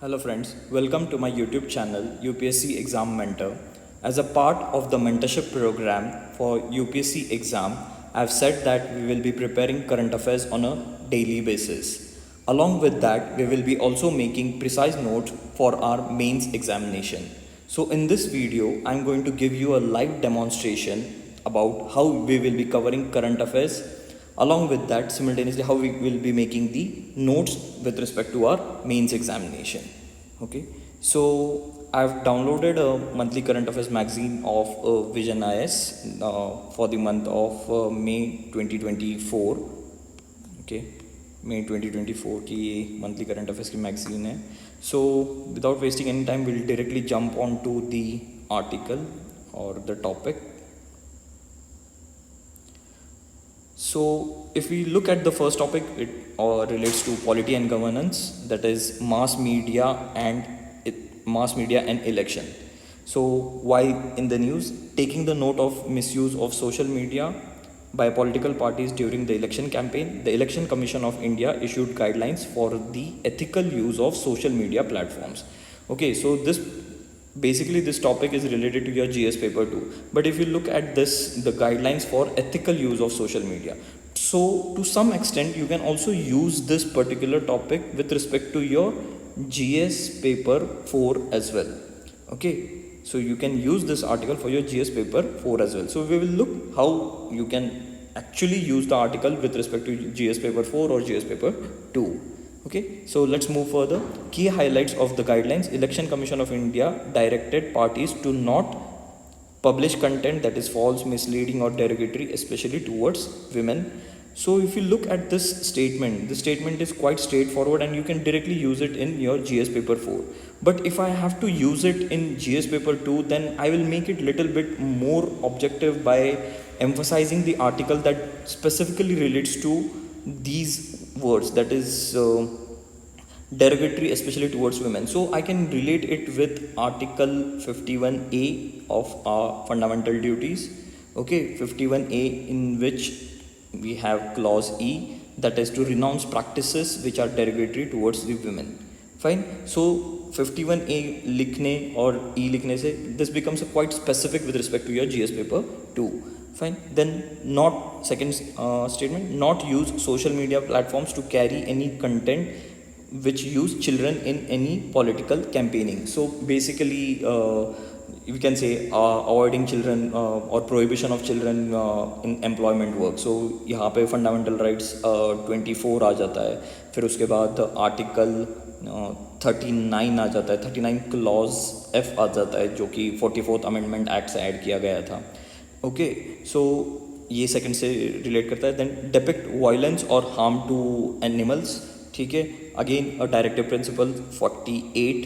Hello friends, welcome to my YouTube channel UPSC Exam Mentor. As a part of the mentorship program for UPSC exam, I have said that we will be preparing current affairs on a daily basis. Along with that, we will be also making precise notes for our mains examination. So in this video, I am going to give you a live demonstration about how we will be covering current affairs. Along with that, simultaneously how we will be making the notes with respect to our mains examination. Okay, so I've downloaded a monthly current affairs magazine of Vision IS for the month of May 2024. Okay, May 2024 की ये monthly current affairs की magazine है. So without wasting any time, we'll directly jump on to the article or the topic. So if we look at the first topic, it relates to polity and governance, that is mass media and election. So why in the news, taking the note of misuse of social media by political parties during the election campaign, the Election Commission of India issued guidelines for the ethical use of social media platforms. Okay, so this topic is related to your GS paper too. But if you look at this, the guidelines for ethical use of social media, so to some extent you can also use this particular topic with respect to your GS paper 4 as well. Okay, so you can use this article for your GS paper 4 as well. So we will look how you can actually use the article with respect to GS paper 4 or GS paper 2. Okay, so let's move further. Key highlights of the guidelines. Election Commission of India directed parties to not publish content that is false, misleading or derogatory, especially towards women. So if you look at this statement is quite straightforward and you can directly use it in your GS paper 4. But if I have to use it in GS paper 2, then I will make it little bit more objective by emphasizing the article that specifically relates to these words, that is derogatory especially towards women. So I can relate it with article 51A of our fundamental duties. Okay, 51A, in which we have clause E, that is to renounce practices which are derogatory towards the women. Fine. So 51A लिखने और E लिखने से this becomes a quite specific with respect to your GS paper 2. Fine. Then not second statement, not use social media platforms to carry any content which use children in any political campaigning. So basically we can say avoiding children or prohibition of children in employment work. So यहाँ पे fundamental rights 24 आ जाता है, फिर उसके बाद article 39 आ जाता है, 39 clause F आ जाता है जो कि 44th Amendment Act से ऐड किया गया था. ओके, सो ये सेकंड से रिलेट करता है. देन डिपिक्ट वायलेंस और हार्म टू एनिमल्स. ठीक है, अगेन अ डायरेक्टिव प्रिंसिपल 48.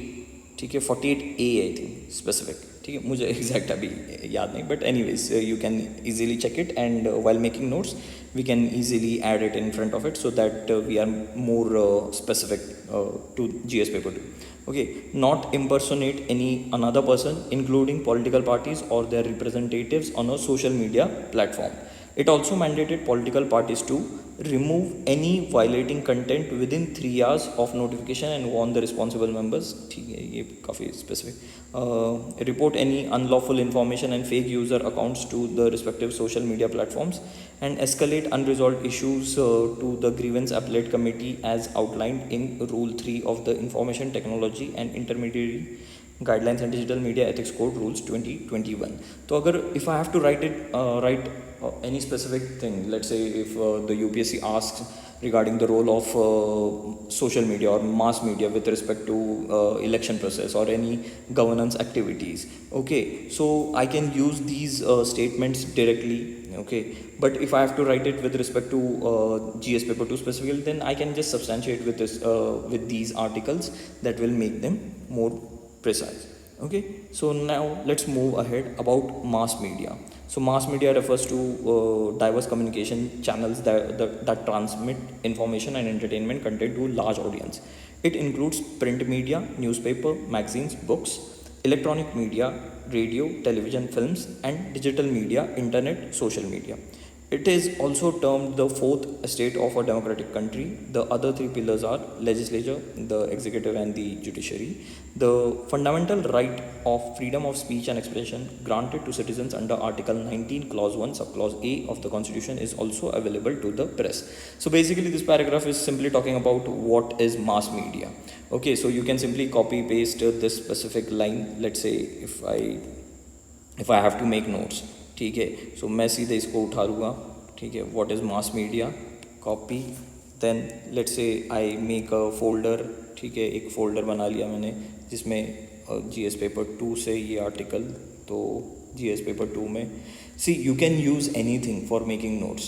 ठीक है, 48A आई थिंक स्पेसिफिक. ठीक है, मुझे एग्जैक्ट अभी याद नहीं, but anyways you can easily check it and while making notes we can easily add it in front of it so that we are more specific to GS paper 2. Okay, not impersonate any another person including political parties or their representatives on a social media platform. It also mandated political parties to remove any violating content within 3 hours of notification and warn the responsible members. ठीक है, ये काफ़ी specific. Report any unlawful information and fake user accounts to the respective social media platforms and escalate unresolved issues to the grievance appellate committee as outlined in Rule 3 of the Information Technology and Intermediary Guidelines and Digital Media Ethics Code Rules 2021. तो अगर if I have to write any specific thing, let's say if the UPSC asks regarding the role of social media or mass media with respect to election process or any governance activities, okay, so I can use these statements directly. Okay, but if I have to write it with respect to GS paper 2 specifically, then I can just substantiate with this with these articles that will make them more precise. Okay, so now let's move ahead about mass media. So mass media refers to diverse communication channels that transmit information and entertainment content to large audience. It includes print media, newspaper, magazines, books, electronic media, radio, television, films, and digital media, internet, social media. It is also termed the fourth estate of a democratic country. The other three pillars are legislature, the executive, and the judiciary. The fundamental right of freedom of speech and expression granted to citizens under Article 19, Clause 1, Subclause A of the Constitution is also available to the press. So basically, this paragraph is simply talking about what is mass media. Okay, so you can simply copy paste this specific line. Let's say if I have to make notes, ठीक है, सो मैं सीधे इसको उठा लूँगा, ठीक है, what is mass media, copy, then let's say I make a folder, ठीक है, एक फोल्डर बना लिया मैंने जिसमें जीएस पेपर 2 से ये आर्टिकल, तो जीएस पेपर 2 में see you can use anything for making notes,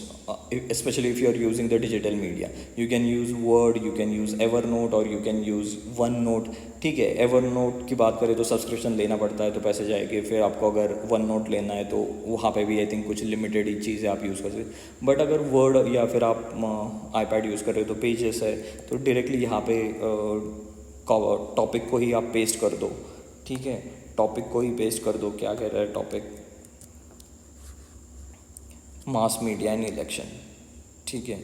especially if you are using the digital media. You can use Word, you can use Evernote, or you can use OneNote. ठीक है, Evernote की बात करें तो subscription लेना पड़ता है तो पैसे जाएंगे, फिर आपको अगर OneNote लेना है तो वहाँ पे भी आई थिंक कुछ लिमिटेड ही चीज़ें आप यूज़ कर सकते। बट अगर वर्ड या फिर आप iPad यूज़ कर रहे हो तो पेजेस है तो डायरेक्टली यहाँ पे टॉपिक को ही आप पेस्ट कर दो, ठीक है, टॉपिक को ही पेस्ट कर दो। क्या कह रहा है टॉपिक, मास मीडिया इन इलेक्शन, ठीक है,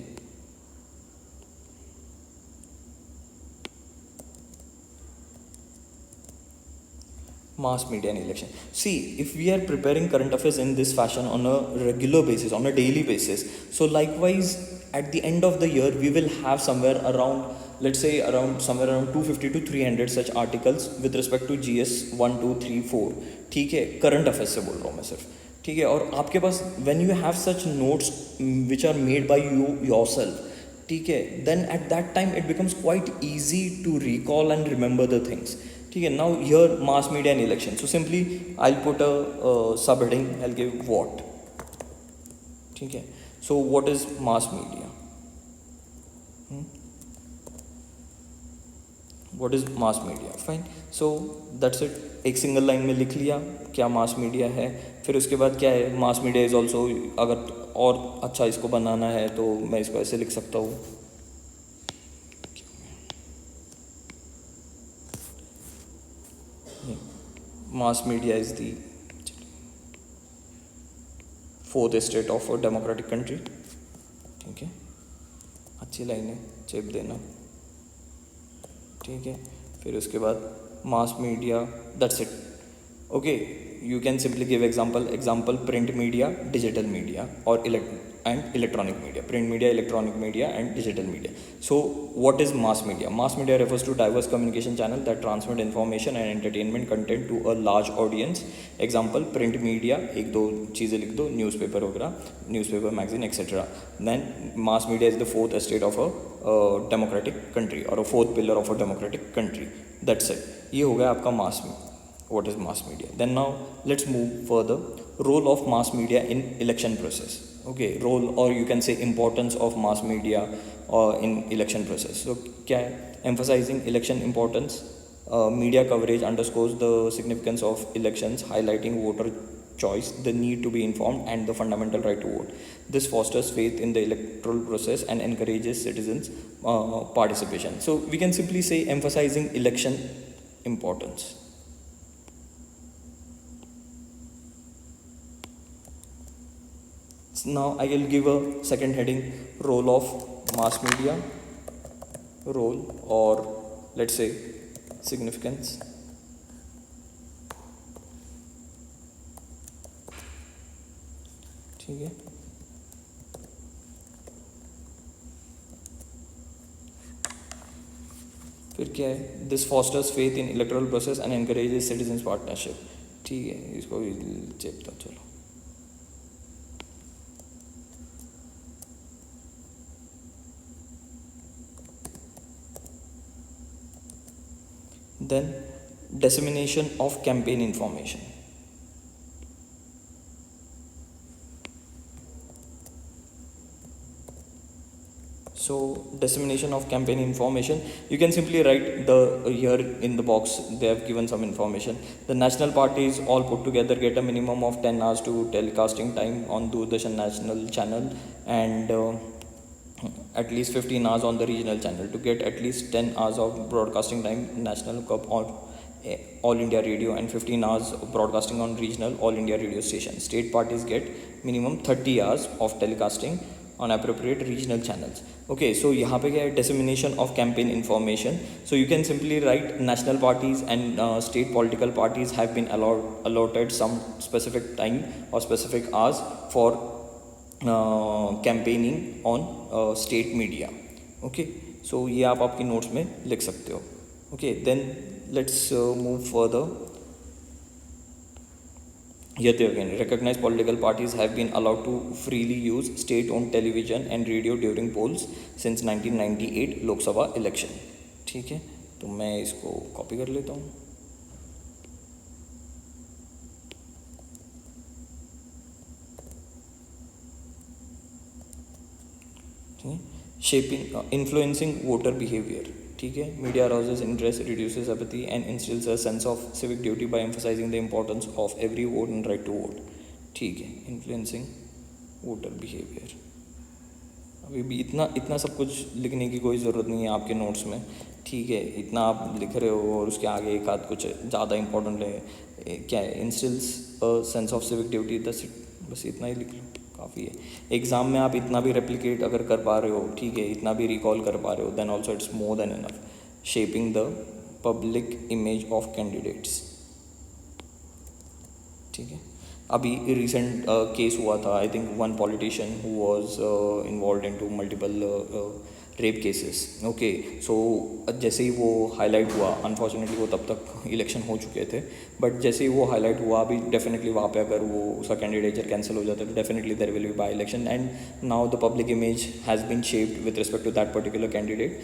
mass media and election. See, if we are preparing current affairs in this fashion on a regular basis, on a daily basis, so likewise at the end of the year we will have somewhere around, let's say around somewhere around 250 to 300 such articles with respect to GS 1 2 3 4, ठीक है, current affairs से बोल रहा हूँ मैं सिर्फ, ठीक है। और आपके पास when you have such notes which are made by you yourself, ठीक है, then at that time it becomes quite easy to recall and remember the things, ठीक है। Now here mass media and election, so simply I will put a subheading, I will give what, ठीक है, so what is mass media, what is mass media, fine, so that's it, एक single line में लिख लिया क्या mass media है। फिर उसके बाद क्या है, मास मीडिया इज ऑल्सो, अगर और अच्छा इसको बनाना है तो मैं इसको ऐसे लिख सकता हूँ, mass media is the fourth estate of a democratic country, ठीक है, अच्छी लाइन है, चेप देना, ठीक है। फिर उसके बाद mass media, that's it, okay. You can simply give example print media, digital media और electronic media, print media, electronic media and digital media. So what is mass media? Mass media refers to diverse communication channel that transmit information and entertainment content to a large audience. Example print media, एक दो चीज़ें लिख दो, newspaper वगैरह, newspaper magazine etcetera. Then mass media is the fourth estate of a democratic country or a fourth pillar of a democratic country. That's it. ये हो गया आपका mass media. What is mass media? Then now let's move further. Role of mass media in election process. Okay, role or you can say importance of mass media in election process. So क्या है, emphasizing election importance, media coverage underscores the significance of elections, highlighting voter choice, the need to be informed and the fundamental right to vote. This fosters faith in the electoral process and encourages citizens participation. So we can simply say emphasizing election importance. Now I will give a second heading, role of mass media, role or let's say significance, ठीक है। फिर क्या है, this fosters faith in electoral process and encourages citizens partnership, ठीक है, इसको भी चेपता चलो। Then dissemination of campaign information. So dissemination of campaign information, you can simply write the here in the box they have given some information. The national parties all put together get a minimum of 10 hours to telecasting time on Doordarshan national channel and at least 15 hours on the regional channel to get at least 10 hours of broadcasting time national cup or All India Radio and 15 hours of broadcasting on regional All India radio station. State parties get minimum 30 hours of telecasting on appropriate regional channels. Okay, so यहाँ पे क्या है, dissemination of campaign information. So you can simply write national parties and state political parties have been allotted some specific time or specific hours for campaigning on state media. Okay, so ये आप आपकी notes में लिख सकते हो. Okay, then let's move further. Yet again, recognized political parties have been allowed to freely use state-owned television and radio during polls since 1998 Lok Sabha election. ठीक है, तो मैं इसको कॉपी कर लेता हूँ. Shaping, influencing voter behavior. ठीक है, media arouses interest, reduces apathy and instills a sense of civic duty by emphasizing the importance of every vote and right to vote. ठीक है, influencing voter behavior. अभी भी इतना सब कुछ लिखने की कोई ज़रूरत नहीं है आपके नोट्स में. ठीक है, इतना आप लिख रहे हो और उसके आगे एक आध कुछ ज़्यादा इंपॉर्टेंट है. क्या है, instils a sense of civic duty. बस इतना ही लिख लो, काफ़ी है. एग्ज़ाम में आप इतना भी रेप्लिकेट अगर कर पा रहे हो, ठीक है, इतना भी रिकॉल कर पा रहे हो, then also it's more than enough. Shaping the public image of candidates. ठीक है, अभी रिसेंट केस हुआ था. I think one politician who was involve into multiple rape cases. Okay, so जैसे ही वो हाईलाइट हुआ, अनफॉर्चुनेटली वो तब तक इलेक्शन हो चुके थे, बट जैसे ही वो हाईलाइट हुआ, अभी डेफिनेटली वहाँ पे अगर वो उसका कैंडिडेचर कैंसिल हो जाता है तो definitely there will be by election. And now the public image has been shaped with respect to that particular candidate.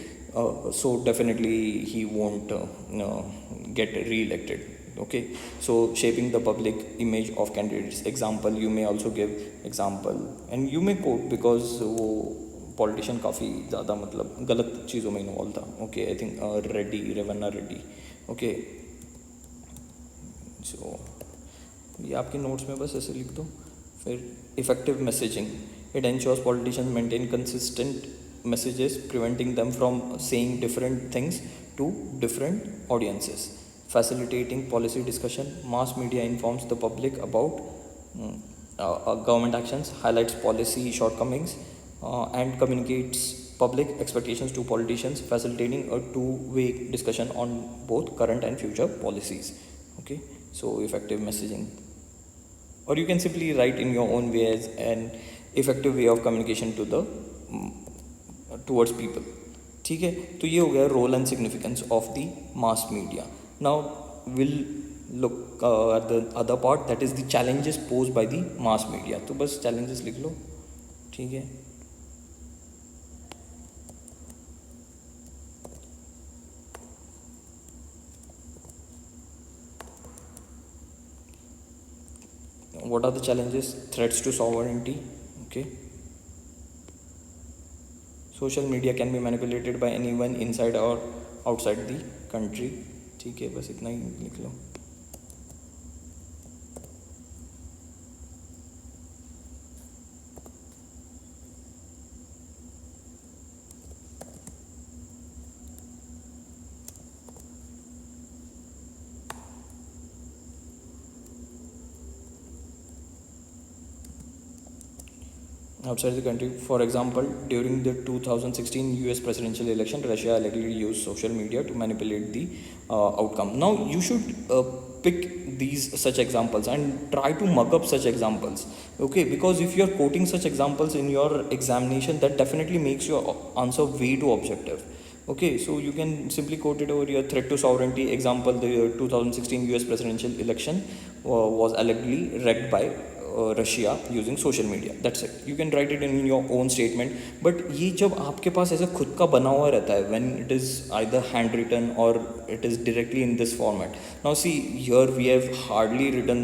So definitely he won't get re-elected. Okay, so shaping the public image of candidates. Example, you may also give example and you may quote because वो politician काफ़ी ज़्यादा मतलब गलत चीज़ों में involve था. Okay, I think Revanna Reddy. Okay, so ये आपके नोट्स में बस ऐसे लिख दो. फिर effective messaging. It ensures politicians maintain consistent messages, preventing them from saying different things to different audiences. Facilitating policy discussion. Mass media informs the public about government actions, highlights policy shortcomings, and communicates public expectations to politicians, facilitating a two-way discussion on both current and future policies. Okay, so effective messaging. Or you can simply write in your own way as an effective way of communication to the towards people. ठीक है, तो ये हो गया role and significance of the mass media. Now will look at the other part, that is the challenges pose by the mass media. तो बस challenges लिख लो. ठीक है, what are the challenges? Threats to sovereignty. Okay, social media can be manipulated by anyone inside or outside the country. ठीक है, बस इतना ही लिख लो. Outside the country, for example, during the 2016 US presidential election, Russia allegedly used social media to manipulate the outcome. Now you should pick these such examples and try to mug up such examples. Okay, because if you are quoting such examples in your examination, that definitely makes your answer way too objective. Okay, so you can simply quote it over here. Threat to sovereignty. Example, the 2016 US presidential election was allegedly rigged by Russia using social media. That's it. You can write it in your own statement. But ये जब आपके पास ऐसा खुद का बना हुआ रहता है, when it is either handwritten or it is directly in this format. Now see here we have hardly written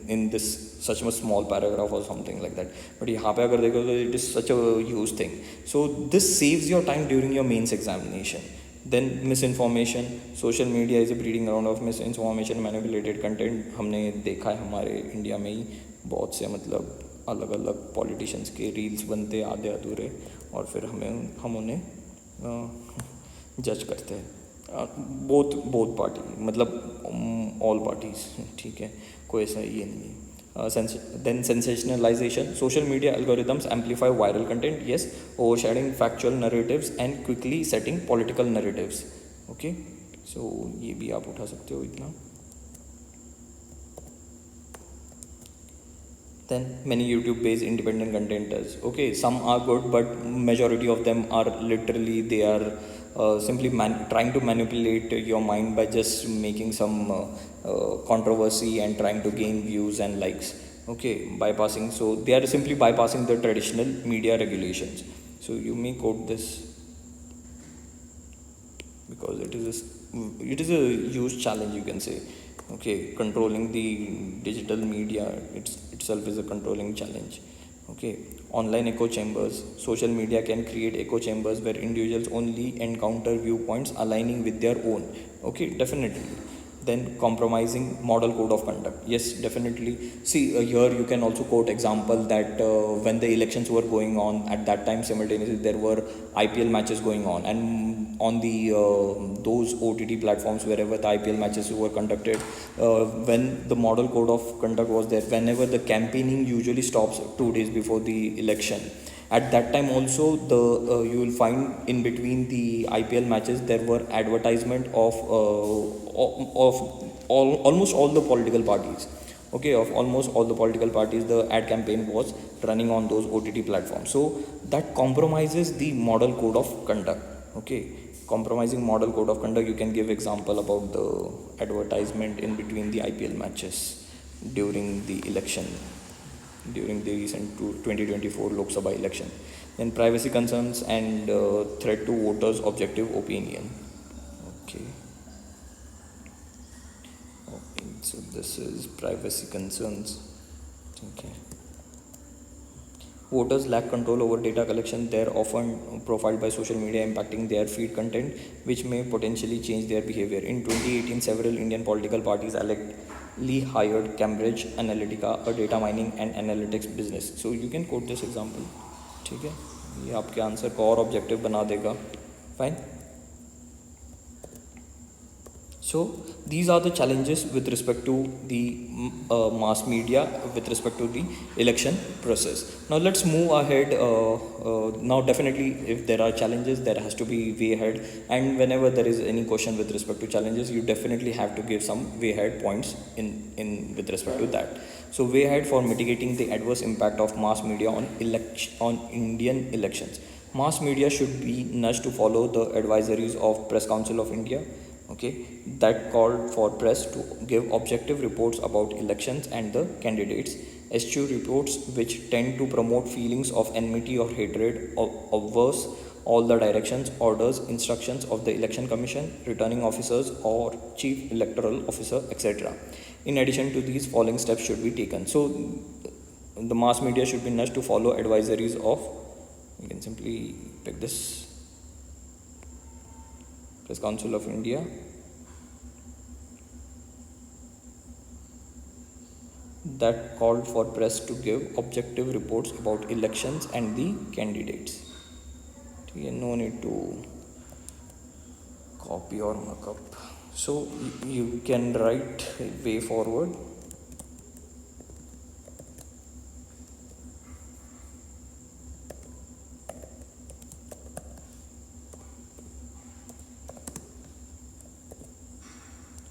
in this such much small paragraph or something like that. But यहाँ पे अगर देखो तो it is such a huge thing. So this saves your time during your mains examination. Then misinformation. Social media is a breeding ground of misinformation, manipulated content. हमने देखा है हमारे India में ही बहुत से मतलब अलग अलग पॉलिटिशियंस के रील्स बनते आधे अधूरे और फिर हम उन्हें जज करते हैं. बोथ पार्टी, मतलब ऑल पार्टीज, ठीक है, कोई ऐसा ये नहीं है. Then sensationalization. Social media algorithms amplify viral content, yes, overshadowing factual narratives and quickly setting political narratives. Okay, so ये भी आप उठा सकते हो इतना. Then many YouTube-based independent contenters. Okay, some are good, but majority of them are literally they are simply trying to manipulate your mind by just making some controversy and trying to gain views and likes. Okay, bypassing. So they are simply bypassing the traditional media regulations. So you may quote this because it is a huge challenge, you can say. Okay, controlling the digital media itself is a controlling challenge. Okay, online echo chambers. Social media can create echo chambers where individuals only encounter viewpoints aligning with their own. Okay, definitely. Then compromising model code of conduct, yes, definitely. See, here you can also quote example that when the elections were going on at that time, simultaneously there were IPL matches going on, and on the those OTT platforms wherever the IPL matches were conducted, when the model code of conduct was there, whenever the campaigning usually stops 2 days before the election, at that time also the you will find in between the IPL matches there were advertisement of almost all the political parties. Okay, of almost all the political parties, the ad campaign was running on those OTT platforms. So that compromises the model code of conduct. Okay, compromising model code of conduct, you can give example about the advertisement in between the IPL matches during the election, during the recent 2024 Lok Sabha election. Then privacy concerns and threat to voters' objective opinion. Okay. Okay, so this is privacy concerns. Okay. Voters lack control over data collection. They're often profiled by social media, impacting their feed content, which may potentially change their behavior. In 2018, several Indian political parties allegedly hired Cambridge Analytica, a data mining and analytics business. So you can quote this example. ठीक है, ये आपके answer को और objective बना देगा. Fine. So these are the challenges with respect to the mass media with respect to the election process. Now let's move ahead. Now definitely if there are challenges, there has to be way ahead, and whenever there is any question with respect to challenges, you definitely have to give some way ahead points in with respect to that. So way ahead for mitigating the adverse impact of mass media on Indian elections. Mass media should be nudged to follow the advisories of Press Council of India. Okay, that called for press to give objective reports about elections and the candidates, eschew reports which tend to promote feelings of enmity or hatred, obverse all the directions, orders, instructions of the election commission, returning officers or chief electoral officer, etc. In addition to these, following steps should be taken. So the mass media should be nudged to follow advisories of, you can simply pick this, Press Council of India. That called for press to give objective reports about elections and the candidates. No need to copy or mark up. So you can write way forward.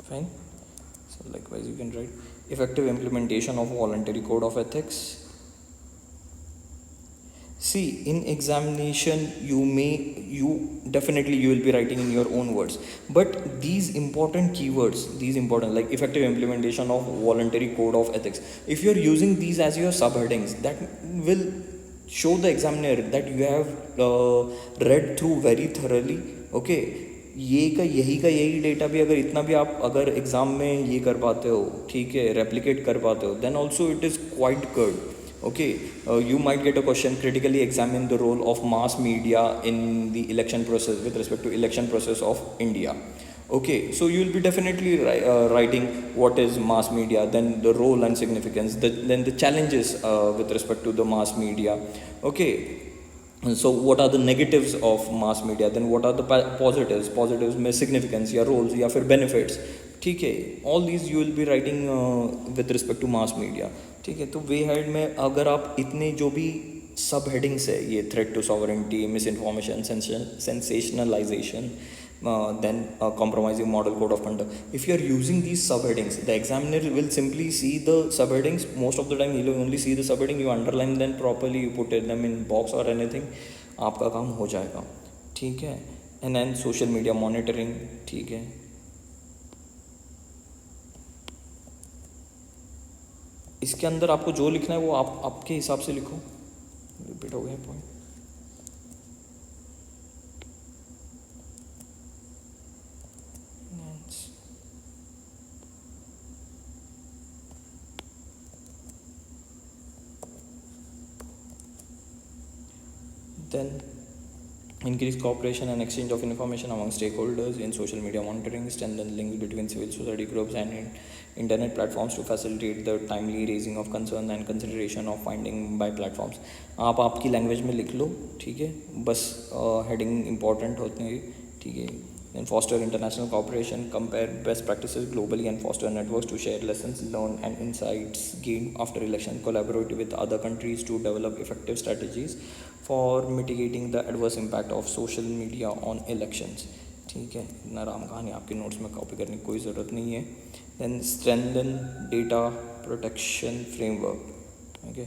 Fine. So likewise you can write effective implementation of voluntary code of ethics. See, in examination you definitely you will be writing in your own words, but these important keywords, these important like effective implementation of voluntary code of ethics, if you are using these as your subheadings, that will show the examiner that you have read through very thoroughly. Okay, यही data भी अगर इतना भी आप अगर exam में ये कर पाते हो, ठीक है, रेप्लिकेट कर पाते हो, then also it is quite good. Okay, you might get a question, critically examine the role of mass media in the election process with respect to election process of India. Okay, so you will be definitely writing what is mass media, then the role and significance, then the challenges with respect to the mass media. Okay, So what are the negatives of mass media, then what are the positives में significance या roles या फिर benefits, ठीक है, all these you will be writing with respect to mass media, ठीक है. तो वे head में अगर आप इतने जो भी सब हेडिंग्स है, ये threat to sovereignty, misinformation, sensationalisation, then compromising model code of conduct, if you are using these subheadings, the examiner will simply see the subheadings. Most of the time he will only see the subheading, you underline them properly, you put them in box or anything, आपका काम हो जाएगा, ठीक है. And then social media monitoring, ठीक है. इसके अंदर आपको जो लिखना है वो आप आपके हिसाब से लिखो. रिपीट हो गया point. Then increase cooperation and exchange of information among stakeholders in social media monitoring, strengthen links between civil society groups and internet platforms to facilitate the timely raising of concerns and consideration of finding by platforms. आप आपकी language में लिख लो, ठीक है, बस heading important होते हैं, ठीक है. Then foster international cooperation, compare best practices globally and foster networks to share lessons learned and insights gained after election, collaborate with other countries to develop effective strategies for mitigating the adverse impact of social media on elections, ठीक है. इतना राम कहानी आपके notes में copy करने की कोई ज़रूरत नहीं है. Then strengthen data protection framework, okay.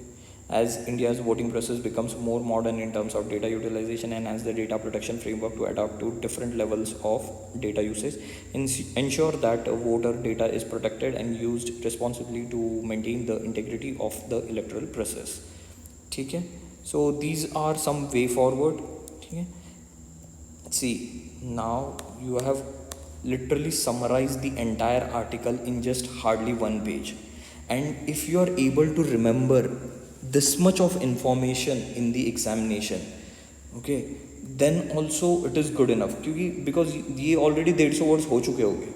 As India's voting process becomes more modern in terms of data utilization and as the data protection framework to adapt to different levels of data usage, ensure that voter data is protected and used responsibly to maintain the integrity of the electoral process, ठीक है. So these are some way forward, ठीक है. See, now you have literally summarized the entire article in just hardly one page, and if you are able to remember this much of information in the examination, okay, then also it is good enough, क्योंकि because ये already 150 words हो चुके होंगे,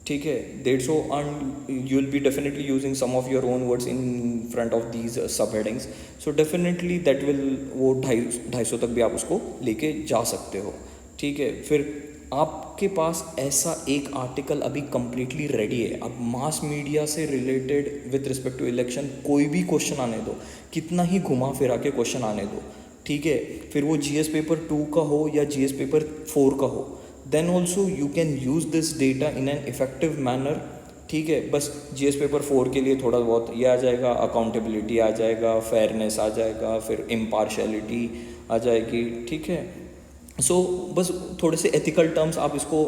ठीक है, 150, and you will be definitely using some of your own words in front of these subheadings, so definitely that will, वो 250 तक भी आप उसको लेके जा सकते हो, ठीक है. फिर आपके पास ऐसा एक आर्टिकल अभी कम्प्लीटली रेडी है. अब मास मीडिया से related with respect to election कोई भी क्वेश्चन आने दो, कितना ही घुमा फिरा के क्वेश्चन आने दो, ठीक है, फिर वो जीएस पेपर 2 का हो या जीएस पेपर 4 का हो, then also you can use this data in an effective manner, ठीक है. बस जीएस पेपर 4 के लिए थोड़ा बहुत ये आ जाएगा, अकाउंटेबिलिटी आ जाएगा, फेयरनेस आ जाएगा, फिर इम्पार्शलिटी आ जाएगी, ठीक है. सो बस थोड़े से एथिकल टर्म्स आप इसको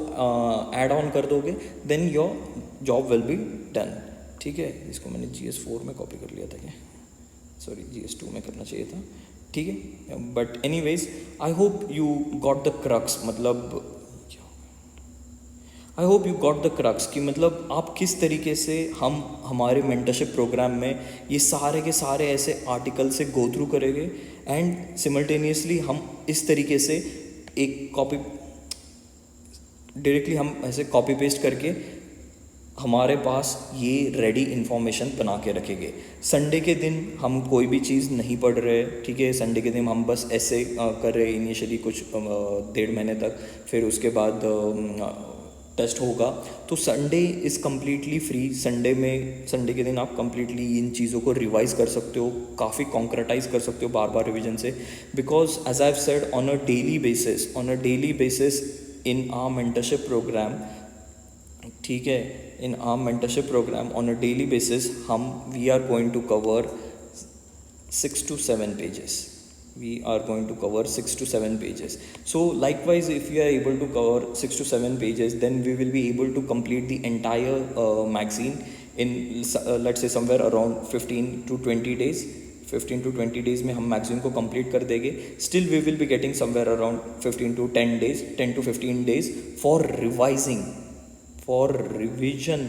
ऐड ऑन कर दोगे, then your job will be done, ठीक है. इसको मैंने GS4 में कॉपी कर लिया था क्या, सॉरी GS2 में करना चाहिए था, ठीक है. But anyways I hope you got the crux, मतलब I hope you got the crux कि मतलब आप किस तरीके से हम हमारे मेंटरशिप प्रोग्राम में ये सारे के सारे ऐसे आर्टिकल से गो थ्रू करेंगे, एंड सिमल्टेनियसली हम इस तरीके से एक कॉपी डायरेक्टली हम ऐसे कॉपी पेस्ट करके हमारे पास ये रेडी इन्फॉर्मेशन बना के रखेंगे. संडे के दिन हम कोई भी चीज़ नहीं पढ़ रहे, ठीक है. संडे के दिन हम बस ऐसे कर रहे इनिशियली कुछ 1.5 महीने तक, फिर उसके बाद टेस्ट होगा, तो Sunday is completely free. Sunday के दिन आप कम्प्लीटली इन चीज़ों को रिवाइज़ कर सकते हो, काफ़ी कॉन्क्रेटाइज कर सकते हो बार बार रिवीजन से, because as I have said on a daily basis in our mentorship programme, ठीक है, in our mentorship programme on a daily basis we are going to cover 6 to 7 pages. We are going to cover 6 to 7 pages. So likewise, if we are able to cover 6 to 7 pages, then we will be able to complete the entire magazine in let's say somewhere around 15 to 20 days. 15 to 20 days में हम magazine को complete कर देंगे. Still we will be getting somewhere around 15 to 10 days, 10 to 15 days for revising, for revision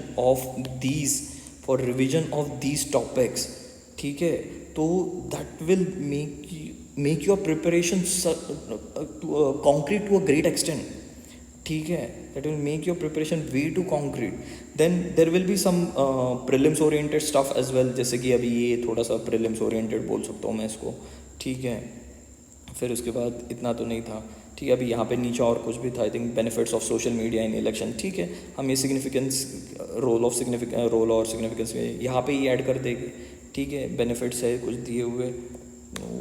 of these topics, ठीक है. तो that will make your preparation concrete to a great extent, ठीक है. That will make your preparation way too concrete. Then there will be some prelims oriented stuff as well, जैसे कि अभी ये थोड़ा सा प्रीलिम्स ओरिएंटेड बोल सकता हूँ मैं इसको, ठीक है. फिर उसके बाद इतना तो नहीं था, ठीक है। अभी यहाँ पे नीचे और कुछ भी था, I think benefits of social media in election, ठीक है। हम ये सिग्निफिकेंस रोल और सिग्निफिकेंस में यहाँ पे ही ऐड कर देंगे, ठीक है। बेनिफिट्स है कुछ दिए हुए,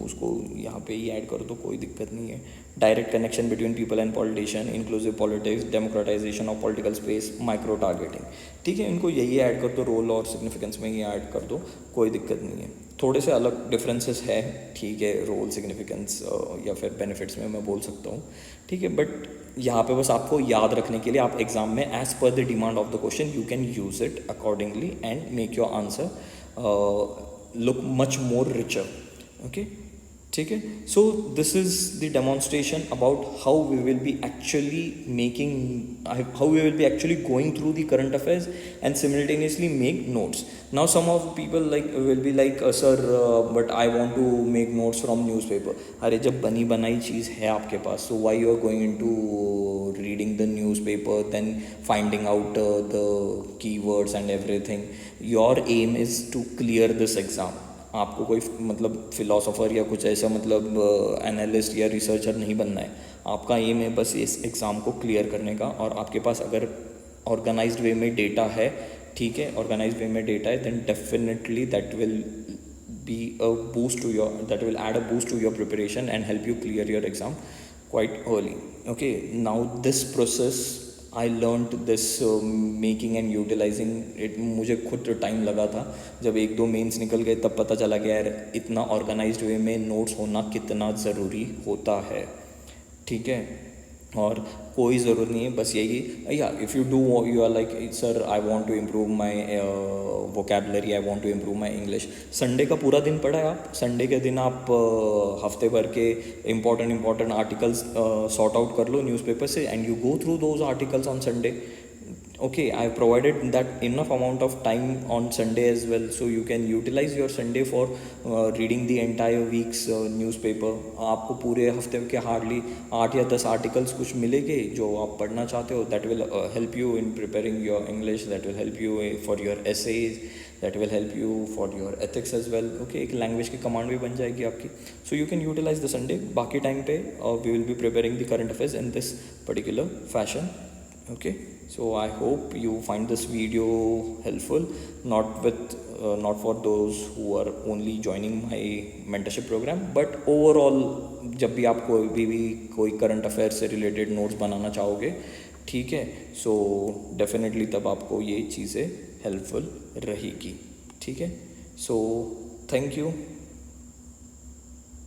उसको यहाँ पे ही ऐड कर दो, कोई दिक्कत नहीं है। Direct connection between people and politician, inclusive politics, democratisation of political space, micro targeting, ठीक है। इनको यही ऐड कर दो, रोल और सिग्निफिकेंस में ही ऐड कर दो, कोई दिक्कत नहीं है। थोड़े से अलग डिफरेंसेस है, ठीक है, रोल सिग्निफिकेंस या फिर बेनिफिट्स में मैं बोल सकता हूँ, ठीक है। बट यहाँ पे बस आपको याद रखने के लिए आप एग्जाम में as per the demand of the question you can use it accordingly and make your answer look much more richer, okay, ठीक है। So this is the demonstration about how we will be actually going through the current affairs and simultaneously make notes. Now some of people like will be like sir but I want to make notes from newspaper. अरे जब बनी बनाई चीज़ है आपके पास, सो why you are going into reading the newspaper then finding out the keywords and everything. Your aim is to clear this exam. आपको कोई मतलब फिलोसोफर या कुछ ऐसा मतलब एनालिस्ट या रिसर्चर नहीं बनना है। आपका एम है बस इस एग्ज़ाम को क्लियर करने का। और आपके पास अगर ऑर्गेनाइज्ड वे में डेटा है, ठीक है, ऑर्गेनाइज्ड वे में डेटा है, then definitely that will be a boost to your, that will add a boost to your preparation and help you clear your exam quite early, okay. Now this process I learned this making and utilising it. मुझे खुद time लगा था, जब 1-2 mains निकल गए तब पता चला कि यार इतना ऑर्गेनाइज्ड वे में नोट्स होना कितना ज़रूरी होता है, ठीक है। और कोई ज़रूरत नहीं है, बस यही, या if you do you are like sir I want to improve my vocabulary, I want to improve my English. Sunday का पूरा दिन पढ़ा है आप, संडे के दिन आप हफ्ते भर के इम्पॉर्टेंट आर्टिकल्स सॉर्ट आउट कर लो न्यूज़पेपर से and you go through those articles on Sunday, okay. I have provided that enough amount of time on Sunday as well, so you can utilize your Sunday for reading the entire week's newspaper. आपको पूरे हफ्ते के hardly 8 या 10 articles कुछ मिलेंगे जो आप पढ़ना चाहते हो। That will help you in preparing your English, that will help you for your essays, that will help you for your ethics as well, okay. एक लैंग्वेज की कमांड भी बन जाएगी आपकी। So you can utilise the Sunday. बाकी time पे we will be preparing the current affairs in this particular fashion, okay. So I hope you find this video helpful, not for those who are only joining my mentorship program, but overall जब भी आप कोई current affair से related notes बनाना चाहोगे, ठीक है, so definitely तब आपको ये चीज़ें हेल्पफुल रहेगी, ठीक है। So thank you.